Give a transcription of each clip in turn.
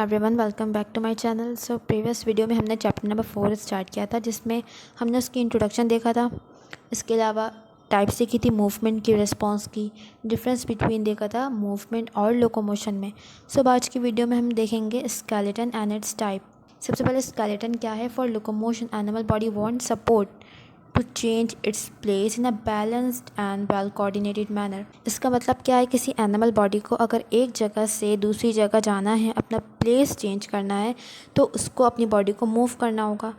Everyone, welcome back to my channel. So previous video में हमने chapter number 4 start किया था, जिसमें हमने उसकी इंट्रोडक्शन देखा था। इसके अलावा टाइप्स देखी थी, मूवमेंट की, रिस्पांस की, डिफरेंस बिटवीन देखा था मूवमेंट और लोकोमोशन में। सो आज की वीडियो में हम देखेंगे स्केलेटन एंड इट्स टाइप। सबसे पहले स्केलेटन क्या है। For locomotion animal body want support to change its place in a balanced and well coordinated manner. इसका मतलब क्या है, किसी एनिमल बॉडी को अगर एक जगह से दूसरी जगह जाना है, अपना प्लेस चेंज करना है, तो उसको अपनी बॉडी को मूव करना होगा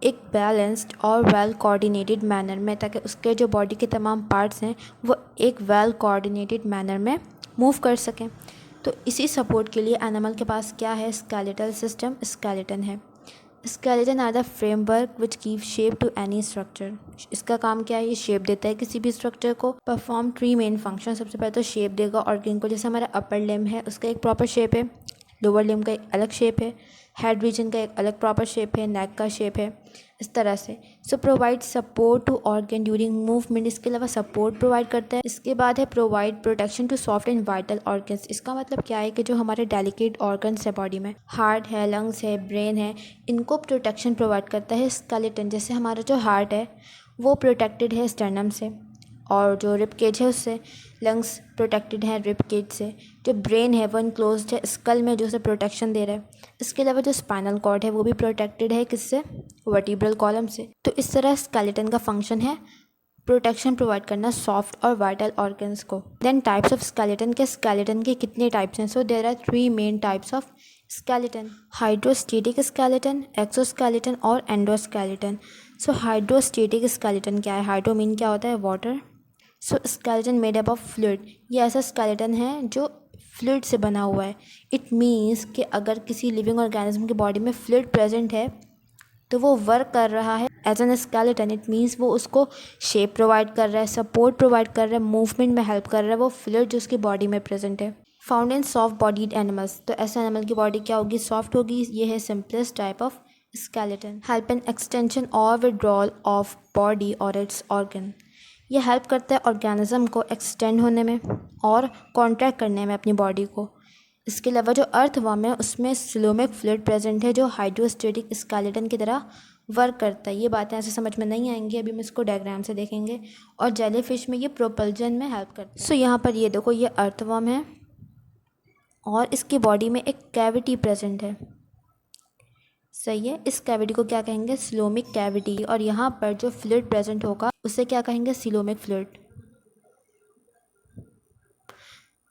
एक बैलेंस्ड और वेल कोऑर्डिनेटेड मैनर में, ताकि उसके जो बॉडी के तमाम पार्ट्स हैं वो एक वेल कोऑर्डिनेटेड मैनर में मूव कर सकें। तो इसी सपोर्ट के लिए एनिमल के पास क्या है, स्केलेटल सिस्टम, स्केलेटन है। Skeleton are the framework which give shape to any structure. इसका काम क्या है, ये शेप देता है किसी भी स्ट्रक्चर को। Perform three main function. सबसे पहले तो शेप देगा ऑर्गन को, जैसे हमारा अपर लिम्ब है उसका एक प्रॉपर शेप है, लोअर लिम्ब का एक अलग शेप है, हेड रीजन का एक अलग प्रॉपर शेप है, नेक का शेप है, इस तरह से। So provide support to organ during movement. इसके अलावा सपोर्ट प्रोवाइड करता है। इसके बाद है provide protection to soft and vital organs. इसका मतलब क्या है कि जो हमारे डेलिकेट ऑर्गन्स है बॉडी में, हार्ट है, लंग्स है, ब्रेन है, इनको प्रोटेक्शन प्रोवाइड करता है स्केलेटन। जैसे हमारा जो हार्ट है वो प्रोटेक्टेड है स्टर्नम से, और जो रिब केज है उससे। लंग्स प्रोटेक्टेड है रिब केज से। जो ब्रेन है वो इनक्लोज्ड है स्कल में, जो उसे प्रोटेक्शन दे रहा है। इसके अलावा जो स्पाइनल कॉर्ड है वो भी प्रोटेक्टेड है किससे, वर्टिब्रल कॉलम से। तो इस तरह स्केलेटन का फंक्शन है प्रोटेक्शन प्रोवाइड करना सॉफ्ट और वाइटल ऑर्गन्स को। देन टाइप्स ऑफ स्केलेटन के, स्केलेटन के कितने टाइप्स हैं। So there are 3 main types of skeleton. Hydrostatic skeleton, exoskeleton और एंडोस्केलेटन। सो हाइड्रोस्टेटिक स्केलेटन क्या है, हाइड्रो मीन क्या होता है, water. So skeleton made up of fluid. ये ऐसा स्केलेटन है जो फ्लूइड से बना हुआ है। इट मीन्स कि अगर किसी लिविंग ऑर्गेनिज्म की बॉडी में फ्लूइड प्रेजेंट है तो वो वर्क कर रहा है as an skeleton. It means वो उसको शेप प्रोवाइड कर रहा है, सपोर्ट प्रोवाइड कर रहा है, मूवमेंट में हेल्प कर रहा है, वो फ्लूइड जो उसकी बॉडी में प्रेजेंट है। फाउंड इन सॉफ्ट बॉडीड एनिमल्स। तो ऐसे एनिमल की बॉडी क्या होगी, सॉफ्ट होगी। ये है simplest type of skeleton. Help in extension और विड्रॉल ऑफ बॉडी और इट्स ऑर्गन। ये हेल्प करता है ऑर्गेनिज्म को एक्सटेंड होने में और कॉन्ट्रैक्ट करने में अपनी बॉडी को। इसके अलावा जो अर्थवर्म है उसमें सिलोमिक फ्लूइड प्रेजेंट है, जो हाइड्रोस्टेटिक स्केलेटन की तरह वर्क करता है। ये बातें ऐसे समझ में नहीं आएंगी, अभी हम इसको डायग्राम से देखेंगे। और जेलीफिश में ये प्रोपल्जन में हेल्प करता है। सो यहाँ पर ये देखो, ये अर्थवर्म है और इसकी बॉडी में एक कैविटी प्रेजेंट है, सही है। इस कैविटी को क्या कहेंगे, सिलोमिक कैविटी। और यहाँ पर जो फ्लूइड प्रेजेंट होगा उसे क्या कहेंगे, सिलोमिक फ्लूइड।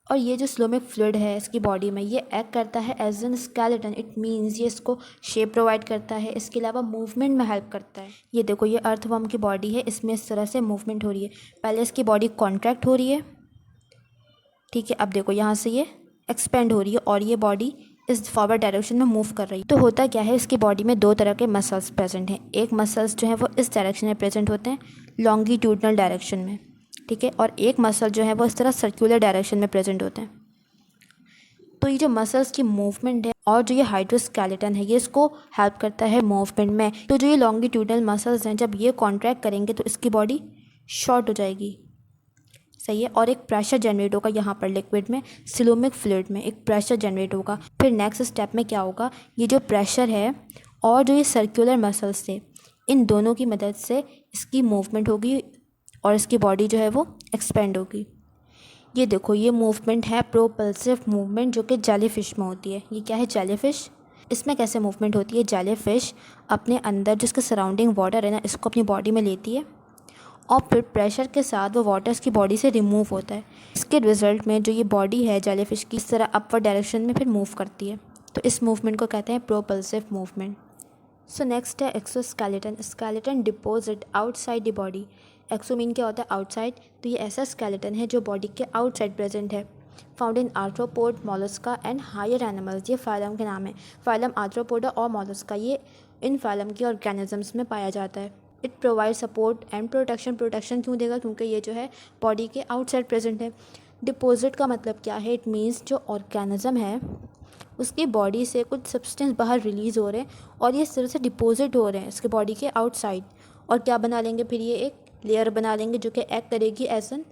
और ये जो सिलोमिक फ्लूइड है इसकी बॉडी में, ये एक्ट करता है as an skeleton. It means ये इसको शेप प्रोवाइड करता है, इसके अलावा मूवमेंट में हेल्प करता है। ये देखो, ये अर्थवर्म की बॉडी है, इसमें इस तरह से मूवमेंट हो रही है। पहले इसकी बॉडी कॉन्ट्रैक्ट हो रही है, ठीक है। अब देखो यहाँ से ये एक्सपेंड हो रही है और ये बॉडी इस फॉरवर्ड डायरेक्शन में मूव कर रही है। तो होता क्या है, इसकी बॉडी में 2 तरह के मसल्स प्रेजेंट हैं। एक मसल्स जो है वो इस डायरेक्शन में प्रेजेंट होते हैं, लॉन्गिट्यूडनल डायरेक्शन में, ठीक है। और एक मसल जो है वो इस तरह सर्कुलर डायरेक्शन में प्रेजेंट होते हैं। तो ये जो मसल्स की मूवमेंट है और जो ये हाइड्रोस्केलेटन है, ये इसको हेल्प करता है मूवमेंट में। तो जो ये लॉन्गिट्यूडनल मसल्स हैं, जब ये कॉन्ट्रैक्ट करेंगे तो इसकी बॉडी शॉर्ट हो जाएगी, सही है। और एक प्रेशर जनरेट होगा यहाँ पर लिक्विड में, सिलोमिक फ्लूइड में एक प्रेशर जनरेट होगा। फिर नेक्स्ट स्टेप में क्या होगा, ये जो प्रेशर है और जो ये सर्कुलर मसल्स थे, इन दोनों की मदद से इसकी मूवमेंट होगी और इसकी बॉडी जो है वो एक्सपेंड होगी। ये देखो, ये मूवमेंट है प्रोपल्सिव मूवमेंट, जो कि जेलीफिश में होती है। ये क्या है, जेलीफिश। इसमें कैसे मूवमेंट होती है, जेलीफिश अपने अंदर जिसके सराउंडिंग वाटर है ना, इसको अपनी बॉडी में लेती है और फिर प्रेशर के साथ वो वाटर इसकी बॉडी से रिमूव होता है। इसके रिजल्ट में जो ये बॉडी है जेलीफिश की, इस तरह अपवर्ड डायरेक्शन में फिर मूव करती है। तो इस मूवमेंट को कहते हैं प्रोपल्सिव मूवमेंट। सो नेक्स्ट है exoskeleton. Skeleton deposit outside the body. Exo mean क्या होता है, आउटसाइड। तो ये ऐसा स्केलेटन है जो बॉडी के आउटसाइड प्रेजेंट है। Found in arthropod, mollusca and higher animals. ये फाइलम के नाम है, फाइलम आर्थ्रोपोडा और मोलस्का। ये इन फाइलम के ऑर्गेनिजम्स में पाया जाता है। It provide support and protection. Protection क्यों देगा, क्योंकि ये जो है बॉडी के आउटसाइड प्रेजेंट है। डिपोजिट का मतलब क्या है, इट मीन्स जो ऑर्गेनिज्म है उसकी बॉडी से कुछ सब्सटेंस बाहर रिलीज़ हो रहे हैं और ये इस तरह से डिपोजिट हो रहे हैं इसके बॉडी के आउटसाइड। और क्या बना लेंगे, फिर ये एक लेयर बना लेंगे जो कि एक्ट करेगी as an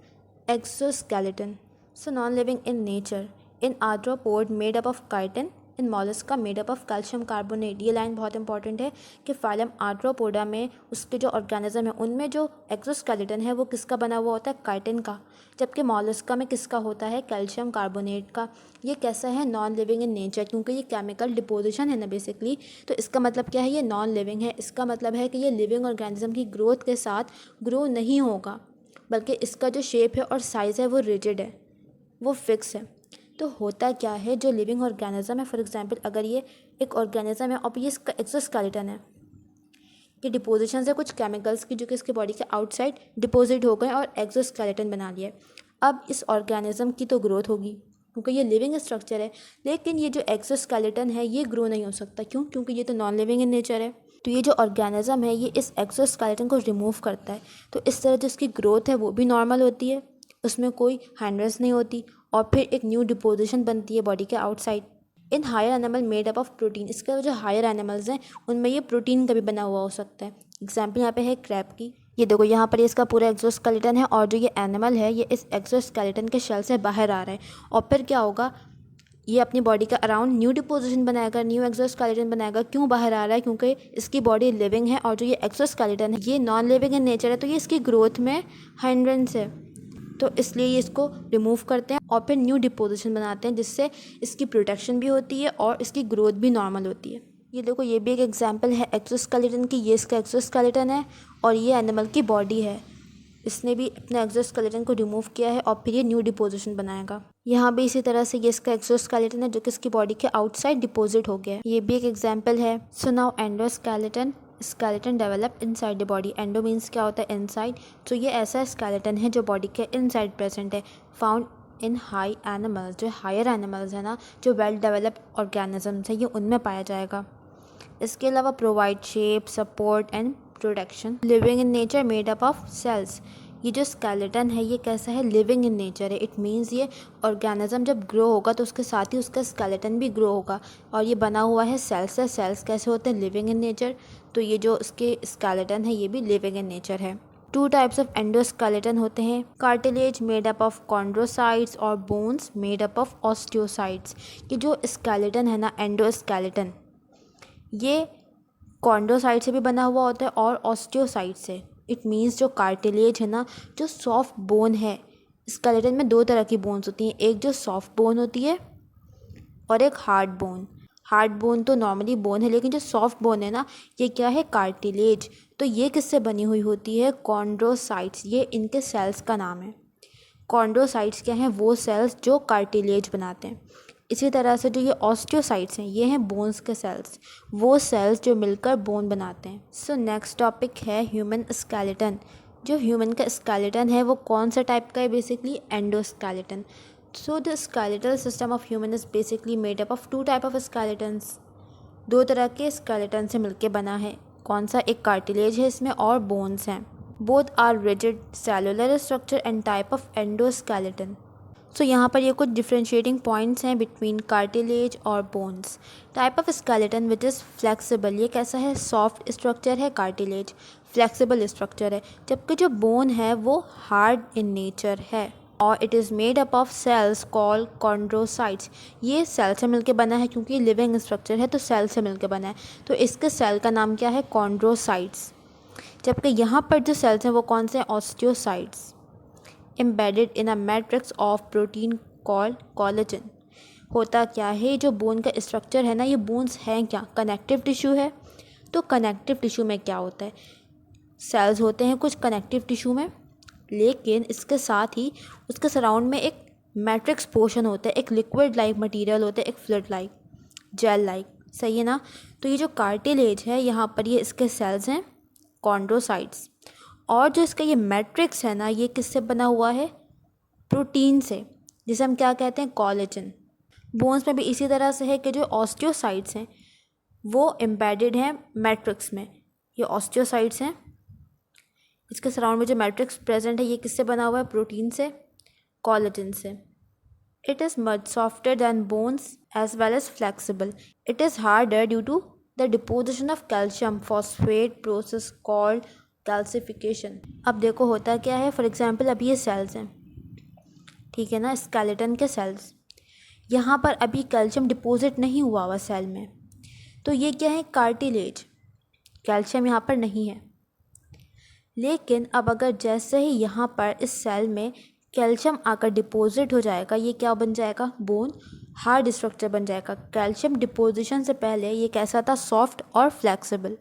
exoskeleton. So non living in nature, in arthropod made up of chitin in mollusca made up of calcium carbonate. ये लाइन बहुत इंपॉर्टेंट है कि फाइलम आर्थ्रोपोडा में उसके जो ऑर्गेनिज्म है उनमें जो एक्सोस्केलेटन है वो किसका बना हुआ होता है, काइटिन का, जबकि मॉलस्का में किसका होता है, कैल्शियम कार्बोनेट का। ये कैसा है, नॉन लिविंग इन नेचर, क्योंकि ये केमिकल डिपोजिशन है ना बेसिकली। तो इसका मतलब क्या है, ये नॉन लिविंग है। इसका मतलब है कि ये लिविंग ऑर्गेनिज्म की ग्रोथ के साथ ग्रो नहीं होगा, बल्कि इसका जो शेप है और साइज़ है वो रिजिड है, वो फिक्स है। तो होता क्या है, जो लिविंग ऑर्गेनिज्म है, फॉर एग्जांपल अगर ये एक ऑर्गेनिज्म है और ये इसका एक्सोस्केलेटन है, कि डिपोजिशन से कुछ केमिकल्स की जो कि इसके बॉडी के आउटसाइड डिपॉजिट हो गए और एक्सोस्केलेटन बना लिया। अब इस ऑर्गेनिज्म की तो ग्रोथ होगी क्योंकि ये लिविंग स्ट्रक्चर है, लेकिन ये जो एक्सोस्केलेटन है ये ग्रो नहीं हो सकता। क्यों? क्योंकि ये तो नॉन लिविंग इन नेचर है। तो ये जो ऑर्गेनिज्म है ये इस एक्सोस्केलेटन को रिमूव करता है, तो इस तरह जो इसकी ग्रोथ है वो भी नॉर्मल होती है, उसमें कोई हाइंड्रेंस नहीं होती, और फिर एक न्यू डिपोजिशन बनती है बॉडी के outside. In higher animal made up of protein. इसके अलावा जो हायर एनिमल्स हैं उनमें ये प्रोटीन का भी बना हुआ हो सकता है। एग्जाम्पल यहाँ पे है क्रैब की। ये देखो यहाँ पर इसका पूरा एक्सोस्केलेटन है और जो ये एनिमल है ये इस एक्सोस्केलेटन के शेल से बाहर आ रहा है, और फिर क्या होगा, ये अपनी बॉडी का अराउंड न्यू डिपोजिशन बनाएगा, न्यू एक्सोस्केलेटन बनाएगा। क्यों बाहर आ रहा है? क्योंकि इसकी बॉडी लिविंग है और जो ये एक्सोस्केलेटन है ये नॉन लिविंग इन नेचर है, तो ये इसकी ग्रोथ में हाइंड्रेंस है, तो इसलिए ये इसको रिमूव करते हैं और फिर न्यू डिपोजिशन बनाते हैं, जिससे इसकी प्रोटेक्शन भी होती है और इसकी ग्रोथ भी नॉर्मल होती है। ये देखो ये भी एक एग्जांपल है एक्सोस्केलेटन की। ये इसका एक्सोस्केलेटन है और ये एनिमल की बॉडी है। इसने भी अपने एक्सोस्केलेटन को रिमूव किया है और फिर ये न्यू डिपोजिशन बनाएगा। यहाँ भी इसी तरह से ये इसका एक्सोस्केलेटन है जो कि इसकी बॉडी के आउटसाइड डिपोजिट हो गया है। ये भी एक एग्जाम्पल है। So now endoskeleton, skeleton develop inside the body. Endo means क्या होता है, इनसाइड। तो ये ऐसा स्केलेटन है जो बॉडी के इनसाइड प्रेजेंट है, फाउंड इन हाई एनिमल्स। जो हायर एनिमल्स है ना, जो वेल डेवलप्ड ऑर्गेनिजम्स है, ये उनमें पाया जाएगा। इसके अलावा provide shape, support and protection. Living in nature made up of cells. ये जो स्केलेटन है ये कैसा है, लिविंग इन नेचर है। इट मीन्स ये ऑर्गेनिज्म जब ग्रो होगा तो उसके साथ ही उसका स्केलेटन भी ग्रो होगा, और ये बना हुआ है सेल्स से। सेल्स कैसे होते हैं, लिविंग इन नेचर। तो ये जो इसके स्केलेटन है ये भी लिविंग इन नेचर है। टू टाइप्स ऑफ एंडोस्केलेटन होते हैं, cartilage made up of chondrocytes और bones made up of osteocytes. ये जो स्केलेटन है ना, एंडोस्केलेटन, ये कॉन्ड्रोसाइट से भी बना हुआ होता है और ऑस्टियोसाइट से। इट मीन्स जो कार्टिलेज है ना, जो सॉफ्ट बोन है, स्केलेटन में दो तरह की बोन्स होती हैं, एक जो सॉफ्ट बोन होती है और एक हार्ड बोन। हार्ड बोन तो नॉर्मली बोन है, लेकिन जो सॉफ्ट बोन है ना ये क्या है, कार्टिलेज। तो ये किससे बनी हुई होती है, कॉन्ड्रोसाइट्स। ये इनके सेल्स का नाम है। कॉन्ड्रोसाइट्स क्या हैं, वो सेल्स जो कार्टिलेज बनाते हैं। इसी तरह से जो ये ऑस्टियोसाइट्स हैं ये हैं बोन्स के सेल्स, वो सेल्स जो मिलकर बोन बनाते हैं। सो नेक्स्ट टॉपिक है ह्यूमन स्केलेटन। जो ह्यूमन का स्केलेटन है वो कौन सा टाइप का है, basically endoskeleton. So the skeletal system of human is basically made up of two type of skeletons. दो तरह के स्केलेटन से मिलके बना है। कौन सा, एक कार्टिलेज है इसमें और बोन्स हैं। Both are rigid cellular structure and type of endoskeleton. So यहाँ पर ये कुछ डिफ्रेंशिएटिंग पॉइंट्स हैं बिटवीन कार्टिलेज और bones. Type of skeleton which is flexible. ये कैसा है, सॉफ्ट स्ट्रक्चर है कार्टिलेज, फ्लेक्सिबल स्ट्रक्चर है, जबकि जो बोन है वो हार्ड इन नेचर है और it is made up of cells called chondrocytes. ये सेल से मिलके बना है, क्योंकि लिविंग स्ट्रक्चर है तो सेल से मिलके बना है, तो इसके सेल का नाम क्या है, कॉन्ड्रोसाइट्स। जबकि यहाँ पर जो सेल्स हैं वो कौन से हैं, osteocytes. Embedded in a matrix of protein called collagen. होता क्या है, जो बोन का स्ट्रक्चर है ना, ये बोन्स हैं क्या, कनेक्टिव टिश्यू है। तो कनेक्टिव टिश्यू में क्या होता है, सेल्स होते हैं कुछ कनेक्टिव टिश्यू में, लेकिन इसके साथ ही उसके सराउंड में एक मैट्रिक्स पोर्शन होता है, एक लिक्विड लाइक मटेरियल होता है, एक फ्लूइड लाइक, जेल लाइक, सही है ना। तो ये जो कार्टिलेज है यहाँ पर ये इसके सेल्स हैं कॉन्ड्रोसाइट्स, और जो इसका ये मैट्रिक्स है ना ये किससे बना हुआ है, प्रोटीन से, जिसे हम क्या कहते हैं, कोलेजन। बोन्स में भी इसी तरह से है कि जो ऑस्टियोसाइट्स हैं वो एम्बेडेड हैं मैट्रिक्स में। ये ऑस्टियोसाइट्स हैं, इसके सराउंड में जो मैट्रिक्स प्रेजेंट है ये किससे बना हुआ है, प्रोटीन से, कोलेजन से। It is much softer than bones as well as flexible. It is harder due to the deposition of calcium phosphate process called calcification. अब देखो होता क्या है, फॉर एग्जांपल अब ये सेल्स हैं, ठीक है ना, स्केलेटन के सेल्स। यहाँ पर अभी कैल्शियम डिपॉजिट नहीं हुआ हुआ सेल में, तो ये क्या है, कार्टिलेज। कैल्शियम यहाँ पर नहीं है। लेकिन अब अगर जैसे ही यहाँ पर इस सेल में कैल्शियम आकर डिपॉजिट हो जाएगा, ये क्या बन जाएगा, बोन हार्ड स्ट्रक्चर बन जाएगा। कैल्शियम डिपोजिशन से पहले ये कैसा था, सॉफ्ट और फ्लेक्सिबल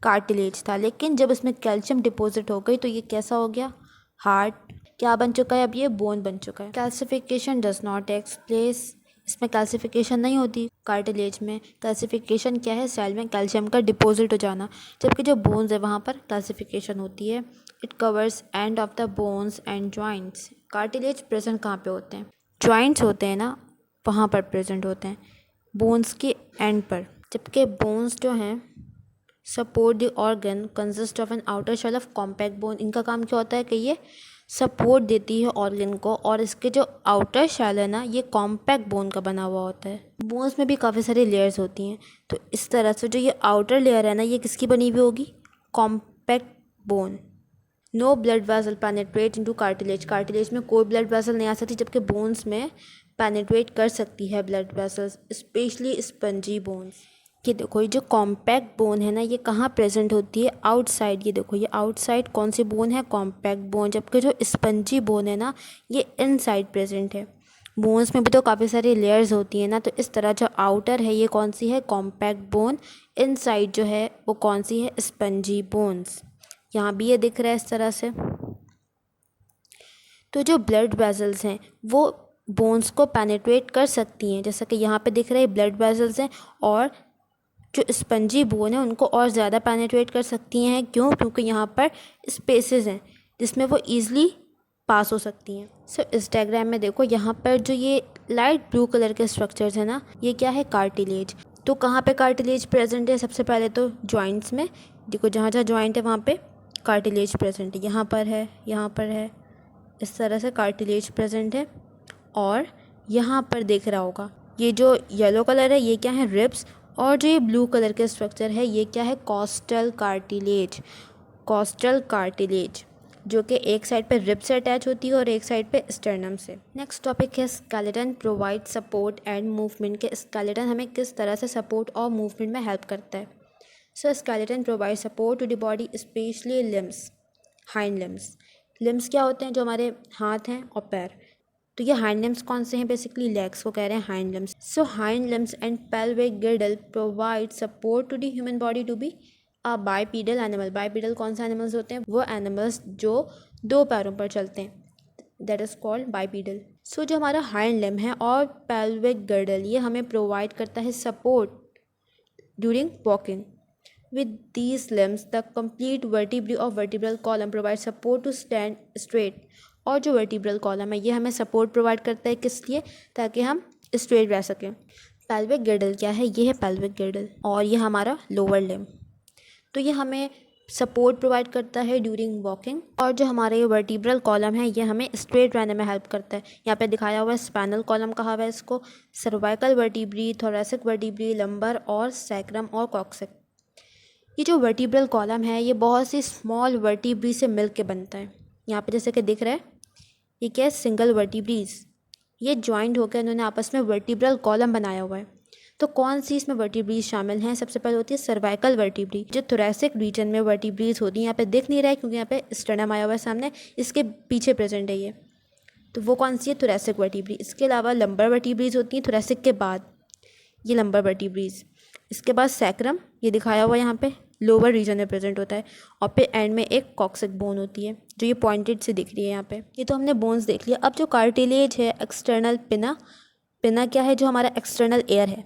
कार्टिलेज था। लेकिन जब इसमें कैल्शियम डिपॉजिट हो गई तो ये कैसा हो गया, हार्ड। क्या बन चुका है, अब ये बोन बन चुका है। Calcification does not takes place, इसमें कैल्सिफिकेशन नहीं होती। कार्टिलेज में कैल्सिफिकेशन क्या है, सेल में कैल्शियम का डिपॉजिट हो जाना। जबकि जो बोन्स है वहाँ पर कैल्सिफिकेशन होती है। It covers end of the bones and joints. Cartilage present कहाँ पे होते हैं, जॉइंट्स होते हैं ना, वहाँ पर प्रेजेंट होते हैं, बोन्स के एंड पर। जबकि बोन्स जो हैं support the organ consist of an outer shell of compact bone. इनका काम क्या होता है कि ये सपोर्ट देती है ऑर्गन को, और इसके जो आउटर शेल है ना, ये कॉम्पैक्ट बोन का बना हुआ होता है। बोन्स में भी काफ़ी सारी लेयर्स होती हैं, तो इस तरह से जो ये आउटर लेयर है ना, ये किसकी बनी हुई होगी, compact bone. No blood vessel penetrate into cartilage. Cartilage में कोई ब्लड वेसल नहीं आ सकती, जबकि बोन्स में पेनिट्रेट कर सकती है blood vessels, specially spongy bones. ये देखो, ये जो कॉम्पैक्ट बोन है ना, ये कहाँ प्रेजेंट होती है, आउटसाइड। ये देखो, ये आउटसाइड कौन सी बोन है, कॉम्पैक्ट बोन। जबकि जो स्पंजी बोन है ना, ये इनसाइड प्रेजेंट है। बोन्स में भी तो काफ़ी सारी लेयर्स होती हैं ना, तो इस तरह जो आउटर है ये कौन सी है, कॉम्पैक्ट बोन। इनसाइड जो है वो कौन सी है, स्पंजी बोन्स। यहाँ भी ये दिख रहा है इस तरह से। तो जो ब्लड वेसल्स हैं वो बोन्स को पेनिट्रेट कर सकती हैं, जैसा कि यहाँ पे दिख रहे हैं ब्लड वेसल्स हैं, और जो स्पंजी बोन है उनको और ज़्यादा पेनिट्रेट कर सकती हैं। क्यों, क्योंकि यहाँ पर स्पेसेस हैं जिसमें वो ईज़िली पास हो सकती हैं। सो इस डायग्राम में देखो, यहाँ पर जो ये लाइट ब्लू कलर के स्ट्रक्चर्स हैं ना, ये क्या है, कार्टिलेज। तो कहाँ पे कार्टिलेज प्रेजेंट है, सबसे पहले तो जॉइंट्स में। देखो, जहाँ जहाँ जॉइंट है वहाँ पे कार्टिलेज प्रेजेंट है। यहाँ पर है, यहाँ पर है, इस तरह से कार्टिलेज प्रेजेंट है। और यहाँ पर देख रहा होगा, ये जो येलो कलर है ये क्या है, रिब्स। और जो ये ब्लू कलर के स्ट्रक्चर है ये क्या है, कॉस्टल कार्टिलेज। कॉस्टल कार्टिलेज जो कि एक साइड पे रिब से अटैच होती है और एक साइड पे स्टर्नम से। नेक्स्ट टॉपिक है skeleton provide support and movement. के स्केलेटन हमें किस तरह से सपोर्ट और मूवमेंट में हेल्प करता है। So skeleton provide support to the body, specially limbs, hind limbs. Limbs क्या होते हैं, जो हमारे हाथ हैं और पैर। तो ये हाइंड लिम्स कौन से हैं, बेसिकली लेग्स को कह रहे हैं hind limbs. So hind limbs and pelvic girdle provide support to the human body to be a bipedal animal. Bipedal कौन से एनिमल्स होते हैं, वो एनिमल्स जो दो पैरों पर चलते हैं, दैट इज़ कॉल्ड बाइपीडल। सो जो हमारा हाइंड लिम्ब है और पेल्विक गिrdle, ये हमें प्रोवाइड करता है support during walking. With these limbs, the complete vertebrae of vertebral column provides support to stand straight। और जो वर्टिब्रल कॉलम है ये हमें सपोर्ट प्रोवाइड करता है, किस लिए, ताकि हम स्ट्रेट रह सकें। पेल्विक गिrdle क्या है, ये है पेल्विक गिrdle, और ये हमारा लोअर लिम्ब। तो ये हमें सपोर्ट प्रोवाइड करता है ड्यूरिंग वॉकिंग। और जो हमारे ये वर्टिब्रल कॉलम है ये हमें स्ट्रेट रहने में हेल्प करता है। यहाँ पे दिखाया हुआ है स्पाइनल कॉलम कहा हुआ है इसको, cervical vertebrae, thoracic vertebrae, lumbar और सैक्रम और कॉक्सिक। ये जो वर्टिब्रल कॉलम है ये बहुत सी स्मॉल वर्टिब्री से मिल के बनता है। यहाँ पे जैसे कि दिख रहा है, ये क्या है, सिंगल वर्टिब्रीज, ये ज्वाइंट होकर इन्होंने आपस में वर्टिब्रल कॉलम बनाया हुआ है। तो कौन सी इसमें वर्टिब्रीज शामिल हैं, सबसे पहले होती है सर्वाइकल वर्टिब्री, जो थोरेसिक रीजन में वर्टिब्रीज होती हैं। यहाँ पे दिख नहीं रहा है क्योंकि यहाँ पे स्टर्नम आया हुआ है सामने, इसके पीछे प्रेजेंट है ये। तो वो कौन सी है, थोरेसिक वर्टिब्री। इसके अलावा लंबर वर्टिब्रीज होती हैं थोरेसिक के बाद, ये लंबर वर्टिब्रीज। इसके बाद सैक्रम, ये दिखाया हुआ यहाँ पे, लोअर रीजन में प्रेजेंट होता है। और फिर एंड में एक कॉक्सिक बोन होती है जो ये पॉइंटेड से दिख रही है यहाँ पे। ये तो हमने बोन्स देख लिया। अब जो कार्टिलेज है, एक्सटर्नल पिना, पिना क्या है, जो हमारा एक्सटर्नल एयर है,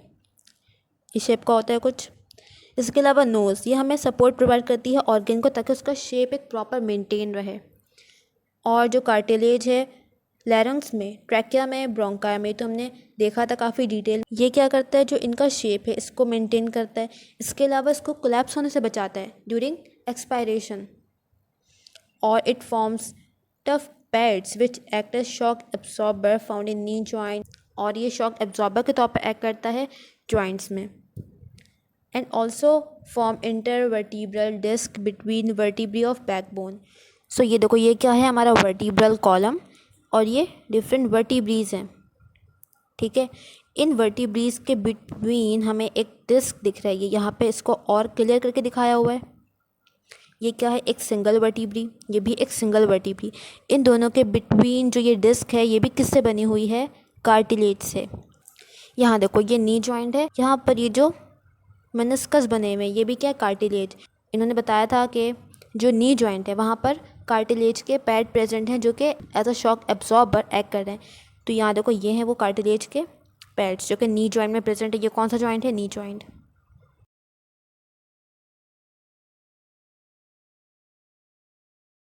इस शेप का होता है कुछ। इसके अलावा नोज़, ये हमें सपोर्ट प्रोवाइड करती है ऑर्गन को, ताकि उसका शेप एक प्रॉपर मेंटेन रहे। और जो कार्टिलेज है लैरिंक्स में, ट्रैकिया में, ब्रोंकाई में, तो हमने देखा था काफ़ी डिटेल। ये क्या करता है, जो इनका शेप है इसको मेंटेन करता है। इसके अलावा इसको कोलैप्स होने से बचाता है ड्यूरिंग एक्सपायरेशन। और it forms tough pads which act as shock absorber found in knee joint. और ये शॉक एब्जॉर्बर के तौर पर एक्ट करता है जॉइंट्स में। And also form intervertebral disc between vertebrae of backbone. So ये देखो, ये क्या है, हमारा वर्टिब्रल कॉलम, और ये डिफरेंट वर्टिब्रीज हैं, ठीक है। इन वर्टिब्रीज के बिटवीन हमें एक डिस्क दिख रही है, यहाँ पे इसको और क्लियर करके दिखाया हुआ है। ये क्या है, एक सिंगल वर्टिब्री, ये भी एक सिंगल वर्टिब्री। इन दोनों के बिटवीन जो ये डिस्क है ये भी किससे बनी हुई है, कार्टिलेज से। यहाँ देखो ये नी जॉइंट है, यहाँ पर ये जो मेनिस्कस बने हुए हैं ये भी क्या है, कार्टिलेज। इन्होंने बताया था कि जो नी जॉइंट है वहाँ पर कार्टिलेज के पैड प्रेजेंट हैं जो कि as a shock absorber act कर रहे हैं। तो यहाँ देखो ये हैं वो कार्टिलेज के पैड्स जो कि नी जॉइंट में प्रेजेंट है। ये कौन सा जॉइंट है, नी जॉइंट।